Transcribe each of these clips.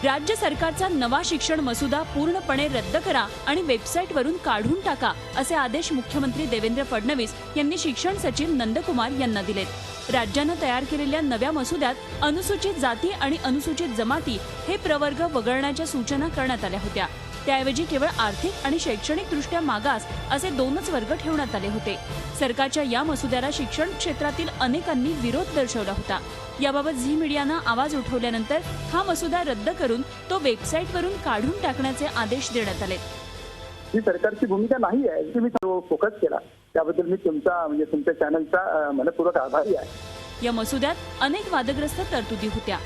राज्य सरकारचा नवा शिक्षण मसुदा पूर्णपणे रद्द करा आणि वेबसाईटवरून काढून टाका असे आदेश मुख्यमंत्री देवेंद्र फडणवीस यांनी शिक्षण सचिव नंदकुमार यांना दिलेत। राज्यानं तयार केलेल्या नव्या मसुद्यात अनुसूचित जाती आणि अनुसूचित जमाती हे प्रवर्ग वगळण्याच्या सूचना करण्यात आल्या होत्या। त्याऐवजी केवळ आर्थिक आणि शैक्षणिकदृष्ट्या मागास असे 2च वर्ग ठेवण्यात आले होते। सरकारच्या या मसुद्याला शिक्षण क्षेत्रातील अनेकांनी विरोध दर्शवला होता। याबाबत झी मीडियानं आवाज उठवल्यानंतर हा मसुदा रद्द करून तो वेबसाईटवरून काढून टाकण्याचे आदेश देण्यात आले। ही सरकारची भूमिका नाही आहे की मी फोकस केला, त्याबद्दल मी तुमच्या चॅनलचा मनपूर्वक आभारी आहे। या मसुद्यात अनेक वादग्रस्त तरतुदी होत्या।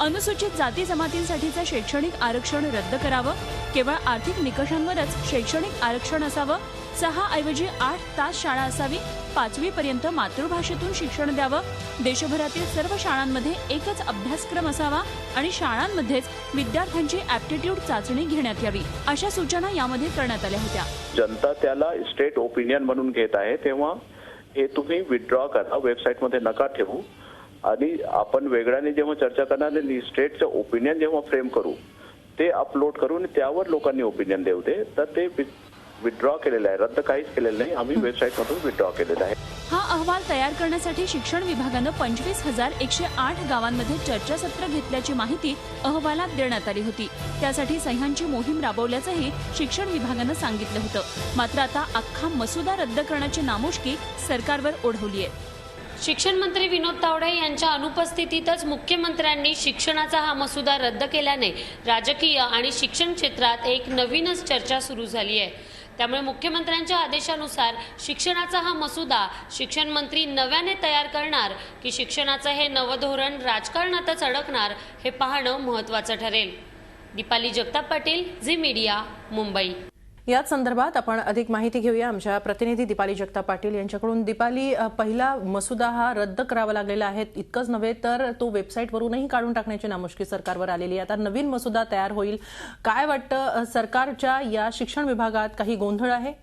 अनुसूचित जाती जमातींसाठीचं शैक्षणिक आरक्षण रद्द करावं, केवळ आर्थिक निकषांवरच शैक्षणिक आरक्षण असावं, 6 ऐवजी 8 तास शाळा असावी, 5वी पर्यंत मातृभाषेतून शिक्षण द्यावं, देशभरातील सर्व शाळांमध्ये एकच अभ्यासक्रम असावा आणि शाळांमध्येच विद्यार्थ्यांची ॲप्टिट्यूड चाचणी घेण्यात यावी, अशा सूचना यामध्ये करण्यात आल्या होत्या। जनता त्याला स्टेट ओपिनियन म्हणून घेत आहे, तेव्हा हे तुम्ही विथड्रॉ करा, वेबसाईटमध्ये नका ठेवू आणि आपण वेगळ्याने जेव्हा चर्चा करणार आणि स्टेटचं ओपिनियन जेव्हा फ्रेम करू ते अपलोड करू आणि त्यावर लोकांनी ओपिनियन देऊ दे, तर ते विथड्रॉ केलेलं आहे, रद्द काहीच केलेलं नाही, आम्ही वेबसाईटमधून विथड्रॉ केलेला आहे। हा अहवाल तयार करण्यासाठी शिक्षण विभागानं 25,108 गावांमध्ये चर्चासत्र घेतल्याची माहिती अहवालात देण्यात आली होती। त्यासाठी सह्यांची मोहीम राबवल्याचंही शिक्षण विभागानं सांगितलं होतं। मात्र आता अख्खा मसुदा रद्द करण्याची नामुष्की सरकारवर ओढवली आहे। शिक्षण मंत्री विनोद तावडे यांच्या अनुपस्थितीतच मुख्यमंत्र्यांनी शिक्षणाचा हा मसुदा रद्द केल्याने राजकीय आणि शिक्षण क्षेत्रात एक नवीनच चर्चा सुरू झाली आहे। त्यामुळे मुख्यमंत्र्यांच्या आदेशानुसार शिक्षणाचा हा मसुदा शिक्षण मंत्री नव्याने तयार करणार की शिक्षणाचं हे नवं धोरण राजकारणातच अडकणार हे पाहणं महत्त्वाचं ठरेल। दीपाली जगताप पाटील, झी मीडिया, मुंबई। याच संदर्भात आपण अधिक माहिती घेऊया आमच्या प्रतिनिधी दीपाली जगताप पाटील यांच्याकडून। दीपाली, पहिला मसुदा हा रद्द करावा लागलेला आहे, इतकंच नव्हे तर तो वेबसाईटवरूनही काढून टाकण्याची नामुष्की सरकारवर आलेली आहे। आता नवीन मसुदा तयार होईल, काय वाटतं, सरकारच्या या शिक्षण विभागात काही गोंधळ आहे?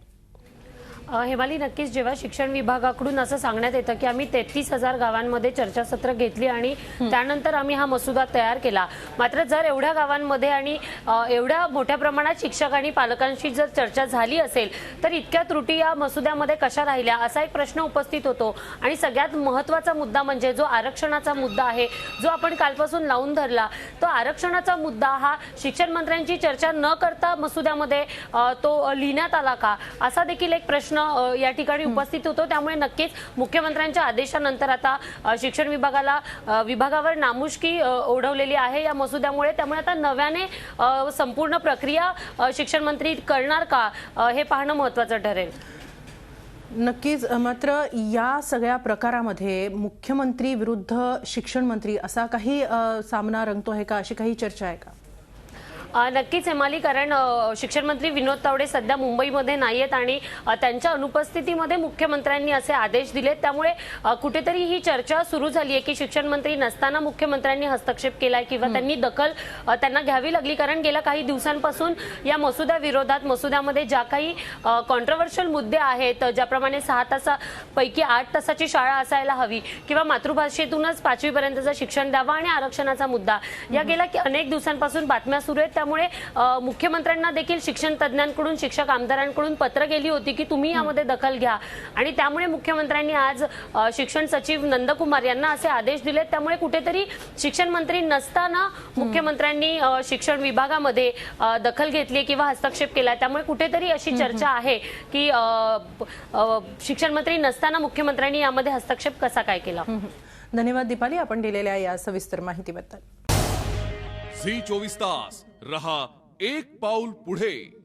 हेमाली, नक्कीच जेव्हा शिक्षण विभागाकडून असं सांगण्यात येतं की आम्ही 33,000 गावांमध्ये चर्चासत्र घेतली आणि त्यानंतर आम्ही हा मसुदा तयार केला, मात्र जर एवढ्या गावांमध्ये आणि एवढ्या मोठ्या प्रमाणात शिक्षक आणि पालकांशी जर चर्चा झाली असेल तर इतक्या त्रुटी या मसुद्यामध्ये कशा राहिल्या असा एक प्रश्न उपस्थित होतो। आणि सगळ्यात महत्त्वाचा मुद्दा म्हणजे जो आरक्षणाचा मुद्दा आहे, जो आपण कालपासून लावून धरला, तो आरक्षणाचा मुद्दा हा शिक्षण मंत्र्यांची चर्चा न करता मसुद्यामध्ये तो लिहिण्यात आला का, असा देखील एक प्रश्न या ठिकाणी उपस्थित होतो। त्यामुळे नक्कीच मुख्यमंत्र्यांच्या आदेशानंतर आता शिक्षण विभागावर नामुष्की ओढवलेली आहे या मसुद्यामुळे। त्यामुळे आता नव्याने संपूर्ण प्रक्रिया शिक्षण मंत्री करणार का हे पाहणं महत्त्वाचं ठरेल। नक्कीच, मात्र या सगळ्या प्रकारामध्ये मुख्यमंत्री विरुद्ध शिक्षण मंत्री असा काही सामना रंगतो आहे का, अशी काही चर्चा आहे का? नक्कीच हेमाली, कारण शिक्षण मंत्री विनोद तावडे सध्या मुंबईमध्ये नाहीयेत आणि त्यांच्या अनुपस्थितीमध्ये मुख्यमंत्र्यांनी असे आदेश दिलेत। त्यामुळे कुठेतरी ही चर्चा सुरू झाली आहे की शिक्षण मंत्री नसताना मुख्यमंत्र्यांनी हस्तक्षेप केलाय किंवा त्यांनी दखल त्यांना घ्यावी लागली, कारण गेल्या काही दिवसांपासून या मसुद्याविरोधात मसुद्यामध्ये ज्या काही कॉन्ट्रोव्हर्शियल मुद्दे आहेत, ज्याप्रमाणे 6 तासापैकी 8 तासाची शाळा असायला हवी किंवा मातृभाषेतूनच 5वी पर्यंतचं शिक्षण द्यावं आणि आरक्षणाचा मुद्दा, या गेल्या अनेक दिवसांपासून बातम्या सुरू आहेत। त्यामुळे मुख्यमंत्र्यांना देखील शिक्षण तज्ज्ञांकडून, शिक्षक आमदारांकडून पत्र गेली होती की तुम्ही यामध्ये दखल घ्या आणि त्यामुळे मुख्यमंत्र्यांनी आज शिक्षण सचिव नंदकुमार यांना असे आदेश दिले। त्यामुळे कुठेतरी शिक्षण मंत्री नसताना मुख्यमंत्र्यांनी शिक्षण विभागामध्ये दखल घेतली किंवा हस्तक्षेप केला। त्यामुळे कुठेतरी अशी चर्चा आहे की शिक्षण मंत्री नसताना मुख्यमंत्र्यांनी यामध्ये हस्तक्षेप कसा काय केला। धन्यवाद दीपाली, आपण दिलेल्या या सविस्तर माहितीबद्दल। झी 24 तास रहा एक पाऊल पुढे।